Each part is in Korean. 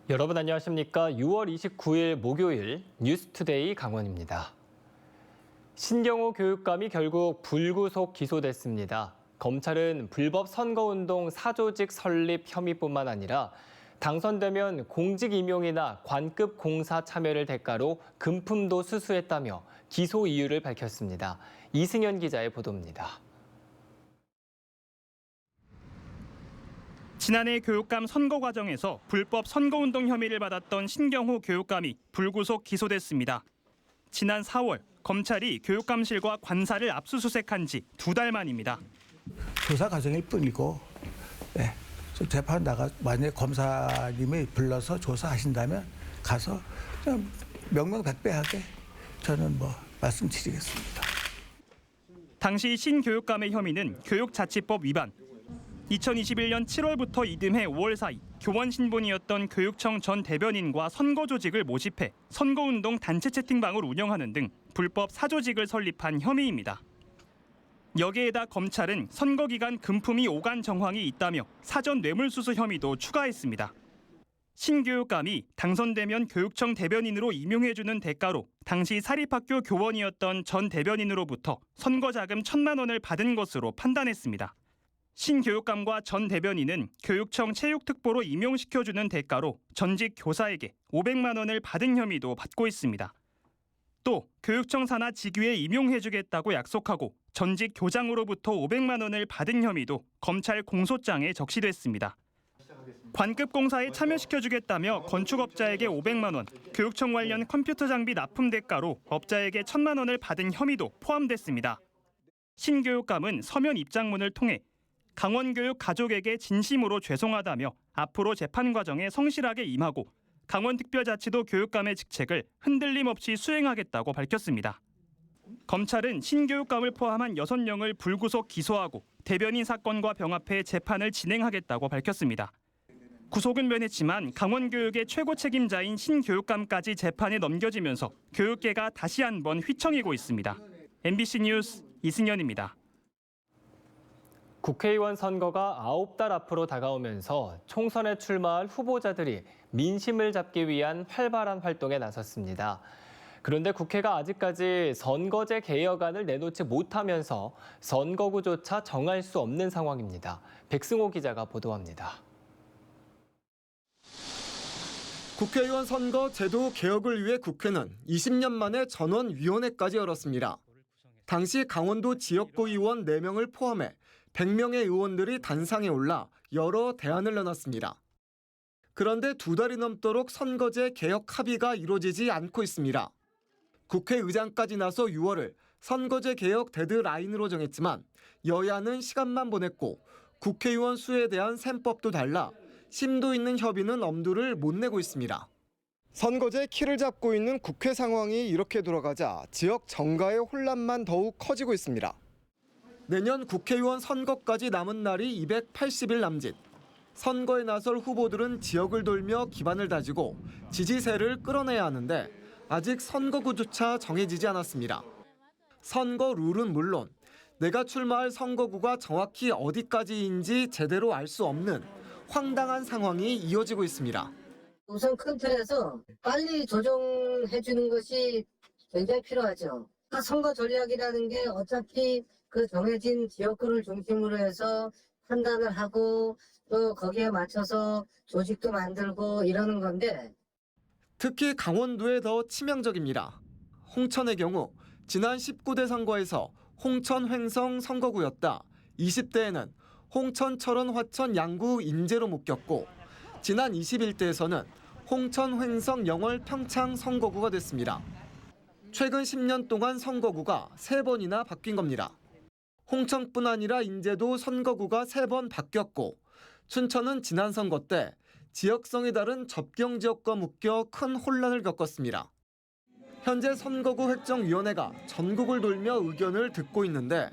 여러분 안녕하십니까? 6월 29일 목요일 뉴스투데이 강원입니다. 신경호 교육감이 결국 불구속 기소됐습니다. 검찰은 불법 선거운동 사조직 설립 혐의뿐만 아니라 당선되면 공직 임용이나 관급 공사 참여를 대가로 금품도 수수했다며 기소 이유를 밝혔습니다. 이승현 기자의 보도입니다. 지난해 교육감 선거 과정에서 불법 선거운동 혐의를 받았던 신경호 교육감이 불구속 기소됐습니다. 지난 4월 검찰이 교육감실과 관사를 압수수색한 지 2달 만입니다. 조사 과정일 뿐이고 재판 만약에 검사님이 불러서 조사하신다면 가서 그냥 명명백백하게 저는 말씀드리겠습니다. 당시 신 교육감의 혐의는 교육자치법 위반. 2021년 7월부터 이듬해 5월 사이 교원 신분이었던 교육청 전 대변인과 선거 조직을 모집해 선거운동 단체 채팅방을 운영하는 등 불법 사조직을 설립한 혐의입니다. 여기에다 검찰은 선거 기간 금품이 오간 정황이 있다며 사전 뇌물수수 혐의도 추가했습니다. 신 교육감이 당선되면 교육청 대변인으로 임용해주는 대가로 당시 사립학교 교원이었던 전 대변인으로부터 선거자금 1,000만 원을 받은 것으로 판단했습니다. 신 교육감과 전 대변인은 교육청 체육특보로 임용시켜주는 대가로 전직 교사에게 500만 원을 받은 혐의도 받고 있습니다. 또 교육청 산하 직위에 임용해주겠다고 약속하고 전직 교장으로부터 500만 원을 받은 혐의도 검찰 공소장에 적시됐습니다. 관급 공사에 참여시켜주겠다며 건축업자에게 500만 원, 교육청 관련 컴퓨터 장비 납품 대가로 업자에게 1,000만 원을 받은 혐의도 포함됐습니다. 신 교육감은 서면 입장문을 통해 강원교육 가족에게 진심으로 죄송하다며 앞으로 재판 과정에 성실하게 임하고 강원특별자치도 교육감의 직책을 흔들림 없이 수행하겠다고 밝혔습니다. 검찰은 신 교육감을 포함한 6명을 불구속 기소하고 대변인 사건과 병합해 재판을 진행하겠다고 밝혔습니다. 구속은 면했지만 강원교육의 최고 책임자인 신 교육감까지 재판에 넘겨지면서 교육계가 다시 한번 휘청이고 있습니다. MBC 뉴스 이승현입니다. 국회의원 선거가 9달 앞으로 다가오면서 총선에 출마할 후보자들이 민심을 잡기 위한 활발한 활동에 나섰습니다. 그런데 국회가 아직까지 선거제 개혁안을 내놓지 못하면서 선거구조차 정할 수 없는 상황입니다. 백승호 기자가 보도합니다. 국회의원 선거 제도 개혁을 위해 국회는 20년 만에 전원위원회까지 열었습니다. 당시 강원도 지역구 의원 4명을 포함해 100명의 의원들이 단상에 올라 여러 대안을 내놨습니다. 그런데 2달이 넘도록 선거제 개혁 합의가 이루어지지 않고 있습니다. 국회의장까지 나서 6월을 선거제 개혁 데드라인으로 정했지만 여야는 시간만 보냈고 국회의원 수에 대한 셈법도 달라 심도 있는 협의는 엄두를 못 내고 있습니다. 선거제 키를 잡고 있는 국회 상황이 이렇게 돌아가자 지역 정가의 혼란만 더욱 커지고 있습니다. 내년 국회의원 선거까지 남은 날이 280일 남짓. 선거에 나설 후보들은 지역을 돌며 기반을 다지고 지지세를 끌어내야 하는데 아직 선거구조차 정해지지 않았습니다. 선거 룰은 물론 내가 출마할 선거구가 정확히 어디까지인지 제대로 알 수 없는 황당한 상황이 이어지고 있습니다. 우선 큰 틀에서 빨리 조정해 주는 것이 굉장히 필요하죠. 선거 전략이라는 게 어차피 그 정해진 지역구를 중심으로 해서 판단을 하고 또 거기에 맞춰서 조직도 만들고 이러는 건데 특히 강원도에 더 치명적입니다. 홍천의 경우 지난 19대 선거에서 홍천 횡성 선거구였다 20대에는 홍천 철원 화천 양구 인제로 묶였고 지난 21대에서는 홍천 횡성 영월 평창 선거구가 됐습니다. 최근 10년 동안 선거구가 3번이나 바뀐 겁니다. 홍천뿐 아니라 인제도 선거구가 3번 바뀌었고 춘천은 지난 선거 때 지역성이 다른 접경 지역과 묶여 큰 혼란을 겪었습니다. 현재 선거구 획정위원회가 전국을 돌며 의견을 듣고 있는데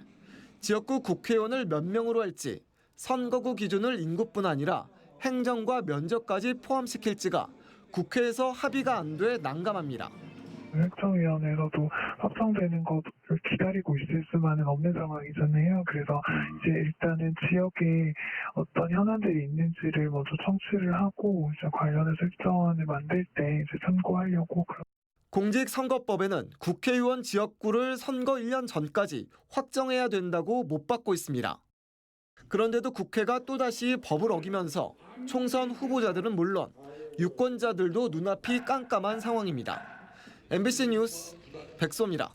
지역구 국회의원을 몇 명으로 할지 선거구 기준을 인구뿐 아니라 행정과 면적까지 포함시킬지가 국회에서 합의가 안 돼 난감합니다. 획정위원회에서도 확정되는 것을 기다리고 있을 수만은 없는 상황이잖아요. 그래서 이제 일단은 지역에 어떤 현안들이 있는지를 먼저 청취를 하고 이제 관련해서 획정안을 만들 때 이제 참고하려고. 공직선거법에는 국회의원 지역구를 선거 1년 전까지 확정해야 된다고 못 받고 있습니다. 그런데도 국회가 또다시 법을 어기면서 총선 후보자들은 물론 유권자들도 눈앞이 깜깜한 상황입니다. MBC 뉴스 백소입니다.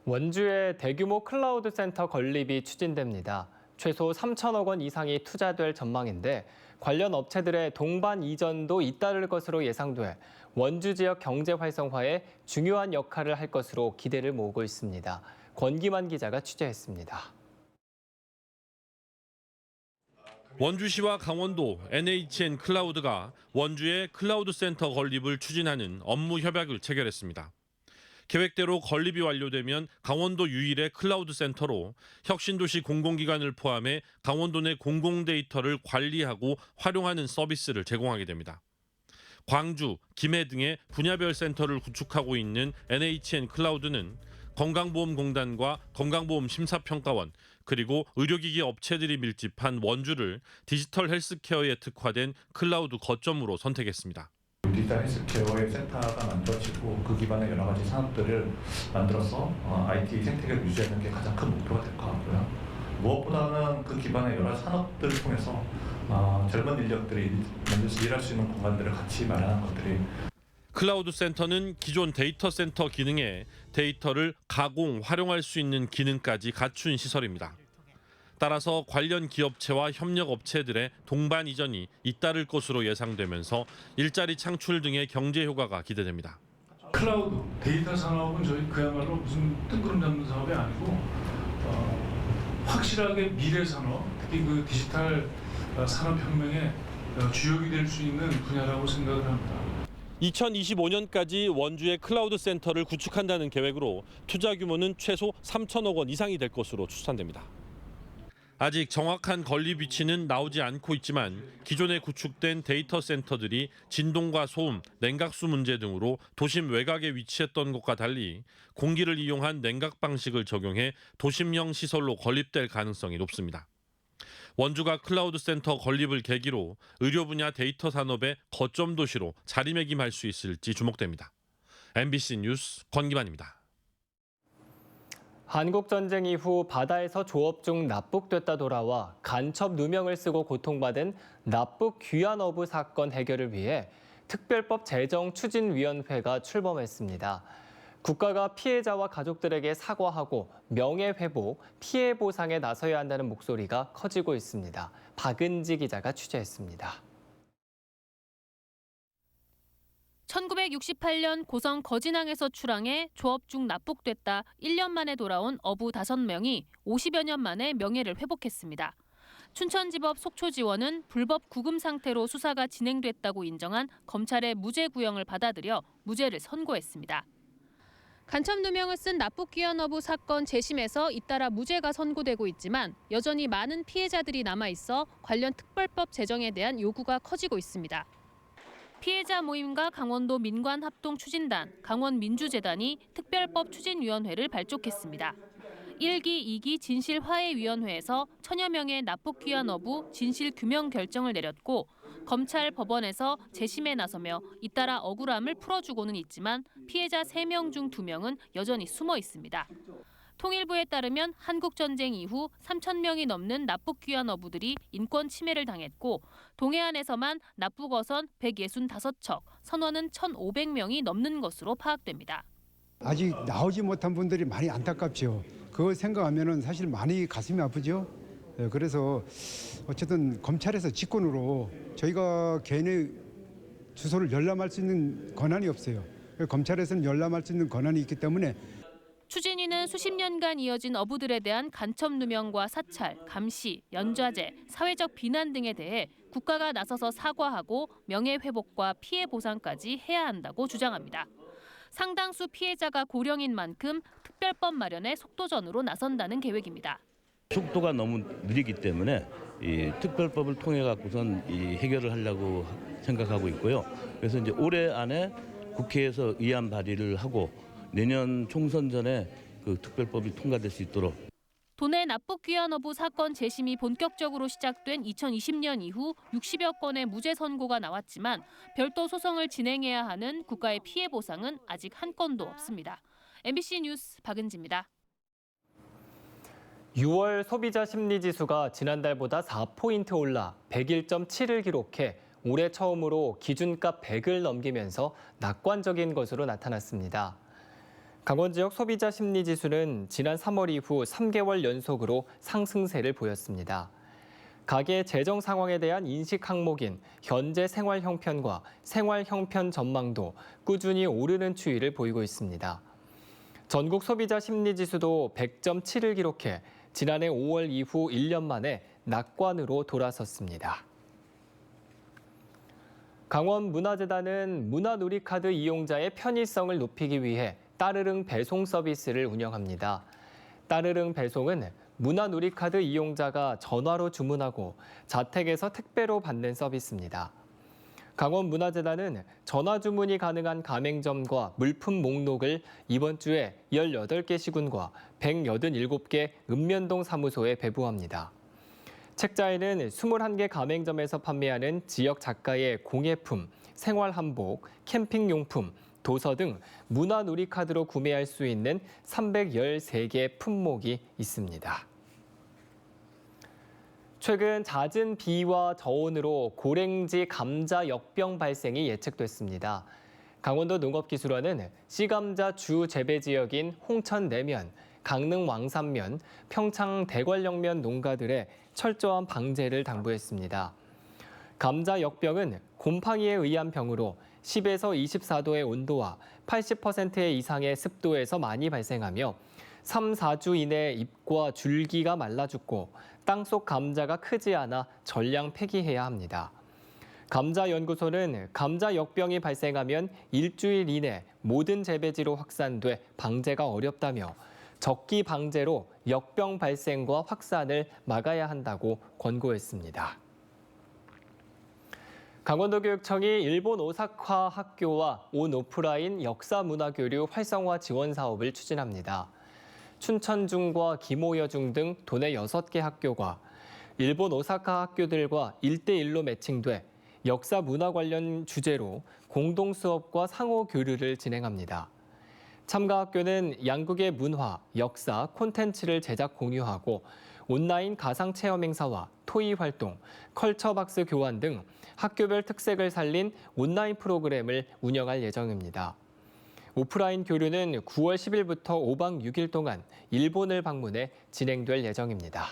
원주에 대규모 클라우드 센터 건립이 추진됩니다. 최소 3천억 원 이상이 투자될 전망인데 관련 업체들의 동반 이전도 잇따를 것으로 예상돼 원주 지역 경제 활성화에 중요한 역할을 할 것으로 기대를 모으고 있습니다. 권기만 기자가 취재했습니다. 원주시와 강원도 NHN 클라우드가 원주의 클라우드 센터 건립을 추진하는 업무 협약을 체결했습니다. 계획대로 건립이 완료되면 강원도 유일의 클라우드 센터로 혁신도시 공공기관을 포함해 강원도 내 공공데이터를 관리하고 활용하는 서비스를 제공하게 됩니다. 광주, 김해 등의 분야별 센터를 구축하고 있는 NHN 클라우드는 건강보험공단과 건강보험심사평가원 그리고 의료기기 업체들이 밀집한 원주를 디지털 헬스케어에 특화된 클라우드 거점으로 선택했습니다. 디지털 헬스케어의 센터가 만들어지고 그 기반의 여러 가지 산업들을 만들어서 IT 생태계를 유지하는 게 가장 큰 목표가 될 것 같고요. 무엇보다는 그 기반의 여러 산업들을 통해서 젊은 인력들이 먼저 일할 수 있는 공간들을 같이 마련한 것들이 클라우드 센터는 기존 데이터 센터 기능에 데이터를 가공, 활용할 수 있는 기능까지 갖춘 시설입니다. 따라서 관련 기업체와 협력업체들의 동반 이전이 잇따를 것으로 예상되면서 일자리 창출 등의 경제 효과가 기대됩니다. 클라우드, 데이터 산업은 저희 그야말로 무슨 뜬구름 잡는 사업이 아니고 확실하게 미래 산업, 특히 그 디지털 산업혁명의 주역이 될 수 있는 분야라고 생각을 합니다. 2025년까지 원주의 클라우드 센터를 구축한다는 계획으로 투자 규모는 최소 3천억 원 이상이 될 것으로 추산됩니다. 아직 정확한 건립 위치는 나오지 않고 있지만 기존에 구축된 데이터 센터들이 진동과 소음, 냉각수 문제 등으로 도심 외곽에 위치했던 것과 달리 공기를 이용한 냉각 방식을 적용해 도심형 시설로 건립될 가능성이 높습니다. 원주가 클라우드 센터 건립을 계기로 의료 분야 데이터 산업의 거점 도시로 자리매김할 수 있을지 주목됩니다. MBC 뉴스 권기만입니다. 한국전쟁 이후 바다에서 조업 중 납북됐다 돌아와 간첩 누명을 쓰고 고통받은 납북 귀환 어부 사건 해결을 위해 특별법 제정 추진위원회가 출범했습니다. 국가가 피해자와 가족들에게 사과하고 명예회복, 피해 보상에 나서야 한다는 목소리가 커지고 있습니다. 박은지 기자가 취재했습니다. 1968년 고성 거진항에서 출항해 조업 중 납북됐다 1년 만에 돌아온 어부 5명이 50여 년 만에 명예를 회복했습니다. 춘천지법 속초지원은 불법 구금 상태로 수사가 진행됐다고 인정한 검찰의 무죄 구형을 받아들여 무죄를 선고했습니다. 간첩 누명을 쓴 납북 귀환 어부 사건 재심에서 잇따라 무죄가 선고되고 있지만 여전히 많은 피해자들이 남아있어 관련 특별법 제정에 대한 요구가 커지고 있습니다. 피해자 모임과 강원도 민관합동추진단, 강원민주재단이 특별법 추진위원회를 발족했습니다. 1기, 2기 진실화해위원회에서 천여 명의 납북 귀환 어부 진실 규명 결정을 내렸고 검찰, 법원에서 재심에 나서며 잇따라 억울함을 풀어주고는 있지만 피해자 3명 중 2명은 여전히 숨어 있습니다. 통일부에 따르면 한국전쟁 이후 3천 명이 넘는 납북 귀환 어부들이 인권 침해를 당했고 동해안에서만 납북 어선 165척, 선원은 1,500명이 넘는 것으로 파악됩니다. 아직 나오지 못한 분들이 많이 안타깝죠. 그걸 생각하면 사실 많이 가슴이 아프죠. 그래서 어쨌든 검찰에서 직권으로 저희가 개인의 주소를 열람할 수 있는 권한이 없어요. 검찰에서는 열람할 수 있는 권한이 있기 때문에 추진위는 수십 년간 이어진 어부들에 대한 간첩 누명과 사찰, 감시, 연좌제, 사회적 비난 등에 대해 국가가 나서서 사과하고 명예회복과 피해 보상까지 해야 한다고 주장합니다. 상당수 피해자가 고령인 만큼 특별법 마련에 속도전으로 나선다는 계획입니다. 속도가 너무 느리기 때문에 이 특별법을 통해 갖고선 이 해결을 하려고 생각하고 있고요. 그래서 이제 올해 안에 국회에서 의안 발의를 하고 내년 총선 전에 그 특별법이 통과될 수 있도록. 돈의 납북 귀환 여부 사건 재심이 본격적으로 시작된 2020년 이후 60여 건의 무죄 선고가 나왔지만 별도 소송을 진행해야 하는 국가의 피해 보상은 아직 한 건도 없습니다. MBC 뉴스 박은지입니다. 6월 소비자 심리지수가 지난달보다 4포인트 올라 101.7을 기록해 올해 처음으로 기준값 100을 넘기면서 낙관적인 것으로 나타났습니다. 강원 지역 소비자 심리지수는 지난 3월 이후 3개월 연속으로 상승세를 보였습니다. 가계 재정 상황에 대한 인식 항목인 현재 생활 형편과 생활 형편 전망도 꾸준히 오르는 추이를 보이고 있습니다. 전국 소비자 심리지수도 100.7을 기록해 지난해 5월 이후 1년 만에 낙관으로 돌아섰습니다. 강원문화재단은 문화누리카드 이용자의 편의성을 높이기 위해 따르릉 배송 서비스를 운영합니다. 따르릉 배송은 문화누리카드 이용자가 전화로 주문하고 자택에서 택배로 받는 서비스입니다. 강원문화재단은 전화 주문이 가능한 가맹점과 물품 목록을 이번 주에 18개 시군과 187개 읍면동 사무소에 배부합니다. 책자에는 21개 가맹점에서 판매하는 지역 작가의 공예품, 생활한복, 캠핑용품, 도서 등 문화누리카드로 구매할 수 있는 313개 품목이 있습니다. 최근 잦은 비와 저온으로 고랭지 감자 역병 발생이 예측됐습니다. 강원도 농업기술원은 씨감자 주 재배 지역인 홍천 내면, 강릉 왕산면, 평창 대관령면 농가들의 철저한 방제를 당부했습니다. 감자 역병은 곰팡이에 의한 병으로 10에서 24도의 온도와 80% 이상의 습도에서 많이 발생하며 3, 4주 이내 잎과 줄기가 말라 죽고 땅속 감자가 크지 않아 전량 폐기해야 합니다. 감자연구소는 감자 역병이 발생하면 일주일 이내 모든 재배지로 확산돼 방제가 어렵다며 적기 방제로 역병 발생과 확산을 막아야 한다고 권고했습니다. 강원도교육청이 일본 오사카 학교와 온 오프라인 역사문화교류 활성화 지원 사업을 추진합니다. 춘천중과 김오여중 등 도내 6개 학교가 일본 오사카 학교들과 1대1로 매칭돼 역사 문화 관련 주제로 공동 수업과 상호 교류를 진행합니다. 참가 학교는 양국의 문화, 역사, 콘텐츠를 제작 공유하고 온라인 가상 체험 행사와 토의 활동, 컬처박스 교환 등 학교별 특색을 살린 온라인 프로그램을 운영할 예정입니다. 오프라인 교류는 9월 10일부터 5박 6일 동안 일본을 방문해 진행될 예정입니다.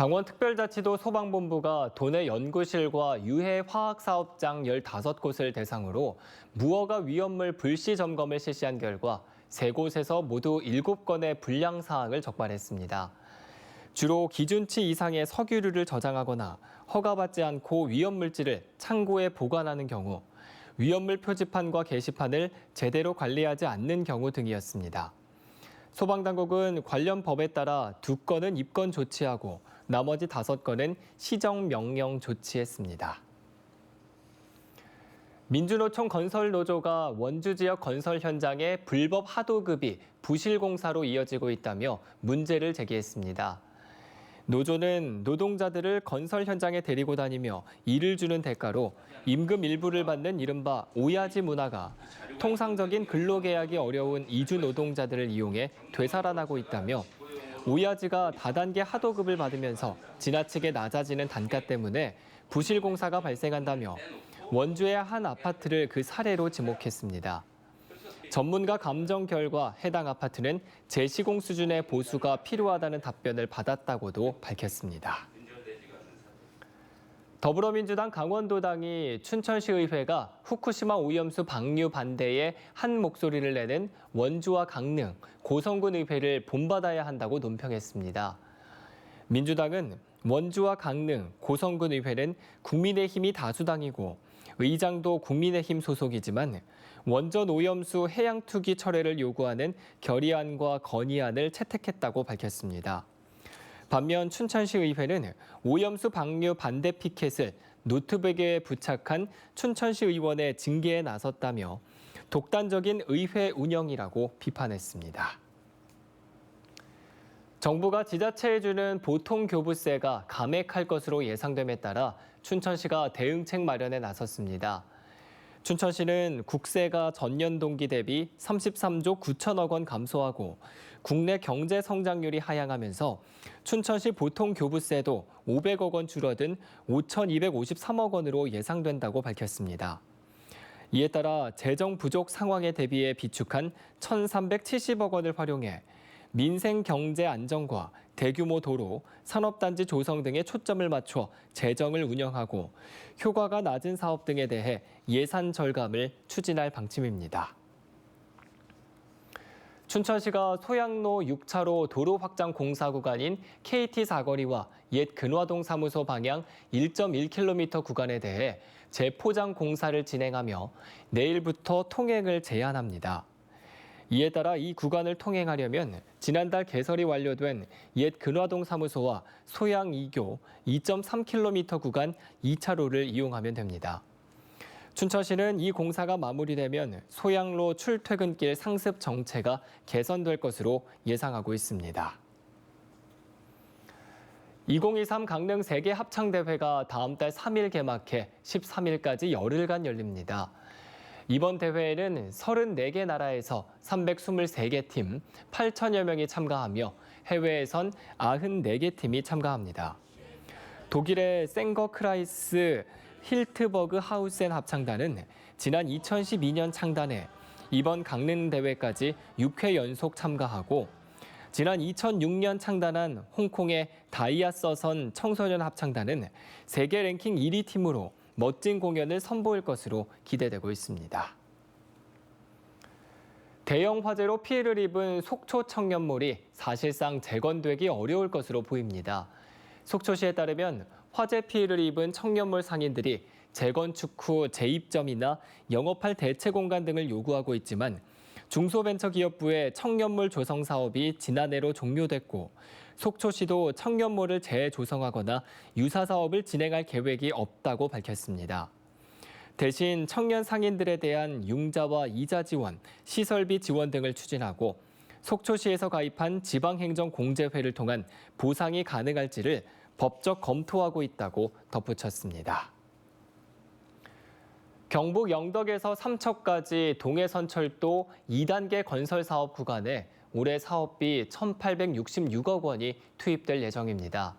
강원특별자치도 소방본부가 도내 연구실과 유해화학사업장 15곳을 대상으로 무허가 위험물 불시 점검을 실시한 결과 3곳에서 모두 7건의 불량 사항을 적발했습니다. 주로 기준치 이상의 석유류를 저장하거나 허가받지 않고 위험물질을 창고에 보관하는 경우, 위험물 표지판과 게시판을 제대로 관리하지 않는 경우 등이었습니다. 소방당국은 관련 법에 따라 2건은 입건 조치하고 나머지 5건은 시정명령 조치했습니다. 민주노총 건설노조가 원주 지역 건설 현장의 불법 하도급이 부실공사로 이어지고 있다며 문제를 제기했습니다. 노조는 노동자들을 건설 현장에 데리고 다니며 일을 주는 대가로 임금 일부를 받는 이른바 오야지 문화가 통상적인 근로계약이 어려운 이주 노동자들을 이용해 되살아나고 있다며 오야지가 다단계 하도급을 받으면서 지나치게 낮아지는 단가 때문에 부실 공사가 발생한다며 원주의 한 아파트를 그 사례로 지목했습니다. 전문가 감정 결과 해당 아파트는 재시공 수준의 보수가 필요하다는 답변을 받았다고도 밝혔습니다. 더불어민주당 강원도당이 춘천시의회가 후쿠시마 오염수 방류 반대에 한 목소리를 내는 원주와 강릉, 고성군 의회를 본받아야 한다고 논평했습니다. 민주당은 원주와 강릉, 고성군 의회는 국민의힘이 다수당이고 의장도 국민의힘 소속이지만 원전 오염수 해양 투기 철회를 요구하는 결의안과 건의안을 채택했다고 밝혔습니다. 반면 춘천시의회는 오염수 방류 반대 피켓을 노트북에 부착한 춘천시 의원의 징계에 나섰다며 독단적인 의회 운영이라고 비판했습니다. 정부가 지자체에 주는 보통교부세가 감액할 것으로 예상됨에 따라 춘천시가 대응책 마련에 나섰습니다. 춘천시는 국세가 전년 동기 대비 33조 9천억 원 감소하고 국내 경제 성장률이 하향하면서 춘천시 보통교부세도 500억 원 줄어든 5,253억 원으로 예상된다고 밝혔습니다. 이에 따라 재정 부족 상황에 대비해 비축한 1,370억 원을 활용해 민생 경제 안정과 대규모 도로, 산업단지 조성 등에 초점을 맞춰 재정을 운영하고 효과가 낮은 사업 등에 대해 예산 절감을 추진할 방침입니다. 춘천시가 소양로 6차로 도로 확장 공사 구간인 KT 사거리와 옛 근화동 사무소 방향 1.1km 구간에 대해 재포장 공사를 진행하며 내일부터 통행을 제한합니다. 이에 따라 이 구간을 통행하려면 지난달 개설이 완료된 옛 근화동 사무소와 소양 2교 2.3km 구간 2차로를 이용하면 됩니다. 춘천시는 이 공사가 마무리되면 소양로 출퇴근길 상습 정체가 개선될 것으로 예상하고 있습니다. 2023 강릉 세계 합창대회가 다음 달 3일 개막해 13일까지 열흘간 열립니다. 이번 대회에는 34개 나라에서 323개 팀, 8천여 명이 참가하며 해외에선 94개 팀이 참가합니다. 독일의 생거크라이스 힐트버그 하우센 합창단은 지난 2012년 창단해 이번 강릉 대회까지 6회 연속 참가하고 지난 2006년 창단한 홍콩의 다이아서선 청소년 합창단은 세계 랭킹 1위 팀으로 멋진 공연을 선보일 것으로 기대되고 있습니다. 대형 화재로 피해를 입은 속초 청년몰이 사실상 재건되기 어려울 것으로 보입니다. 속초시에 따르면 화재 피해를 입은 청년몰 상인들이 재건축 후 재입점이나 영업할 대체 공간 등을 요구하고 있지만 중소벤처기업부의 청년몰 조성 사업이 지난해로 종료됐고 속초시도 청년몰을 재조성하거나 유사 사업을 진행할 계획이 없다고 밝혔습니다. 대신 청년 상인들에 대한 융자와 이자 지원, 시설비 지원 등을 추진하고 속초시에서 가입한 지방행정공제회를 통한 보상이 가능할지를 법적 검토하고 있다고 덧붙였습니다. 경북 영덕에서 삼척까지 동해선철도 2단계 건설 사업 구간에 올해 사업비 1,866억 원이 투입될 예정입니다.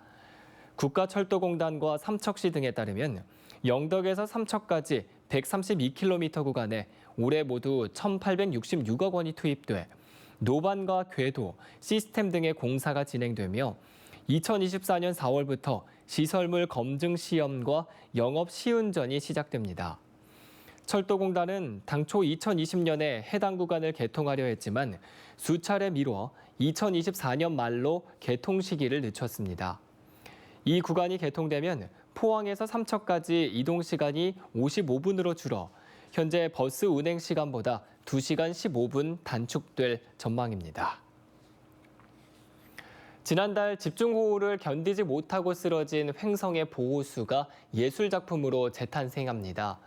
국가철도공단과 삼척시 등에 따르면 영덕에서 삼척까지 132km 구간에 올해 모두 1,866억 원이 투입돼 노반과 궤도, 시스템 등의 공사가 진행되며 2024년 4월부터 시설물 검증 시험과 영업 시운전이 시작됩니다. 철도공단은 당초 2020년에 해당 구간을 개통하려 했지만 수차례 미뤄 2024년 말로 개통 시기를 늦췄습니다. 이 구간이 개통되면 포항에서 삼척까지 이동 시간이 55분으로 줄어 현재 버스 운행 시간보다 2시간 15분 단축될 전망입니다. 지난달 집중호우를 견디지 못하고 쓰러진 횡성의 보호수가 예술작품으로 재탄생합니다.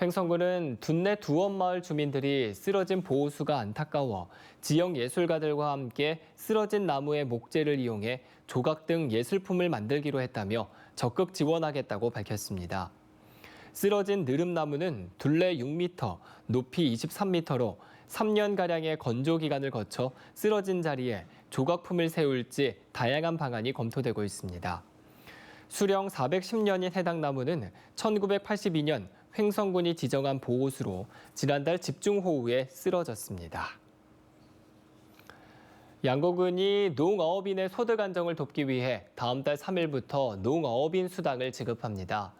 횡성군은 둔내 두원마을 주민들이 쓰러진 보호수가 안타까워 지역 예술가들과 함께 쓰러진 나무의 목재를 이용해 조각 등 예술품을 만들기로 했다며 적극 지원하겠다고 밝혔습니다. 쓰러진 느릅나무는 둘레 6m, 높이 23m로 3년가량의 건조 기간을 거쳐 쓰러진 자리에 조각품을 세울지 다양한 방안이 검토되고 있습니다. 수령 410년인 해당 나무는 1982년 횡성군이 지정한 보호수로 지난달 집중호우에 쓰러졌습니다. 양곡은이 농어업인의 소득 안정을 돕기 위해 다음 달 3일부터 농어업인 수당을 지급합니다.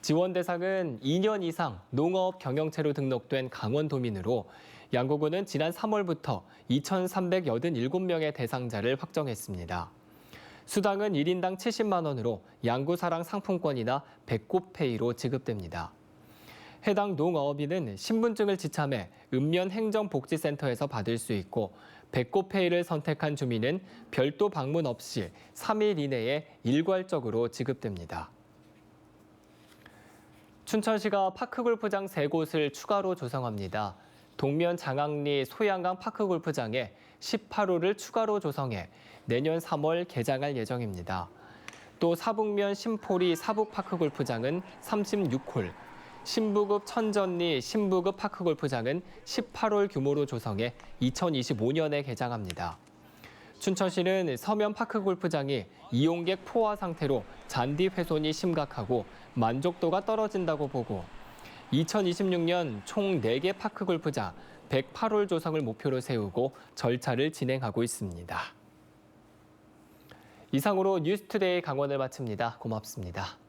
지원 대상은 2년 이상 농어업 경영체로 등록된 강원도민으로 양곡은은 지난 3월부터 2,387명의 대상자를 확정했습니다. 수당은 1인당 70만 원으로 양구사랑 상품권이나 배꼽페이로 지급됩니다. 해당 농어업인은 신분증을 지참해 읍면행정복지센터에서 받을 수 있고 배꼽페이를 선택한 주민은 별도 방문 없이 3일 이내에 일괄적으로 지급됩니다. 춘천시가 파크골프장 3곳을 추가로 조성합니다. 동면 장항리 소양강 파크골프장에 18홀을 추가로 조성해 내년 3월 개장할 예정입니다. 또 사북면 신포리 사북파크골프장은 36홀, 신부급 천전리 신부급 파크골프장은 18홀 규모로 조성해 2025년에 개장합니다. 춘천시는 서면 파크골프장이 이용객 포화 상태로 잔디 훼손이 심각하고 만족도가 떨어진다고 보고 2026년 총 4개 파크골프장 108홀 조성을 목표로 세우고 절차를 진행하고 있습니다. 이상으로 뉴스투데이 강원을 마칩니다. 고맙습니다.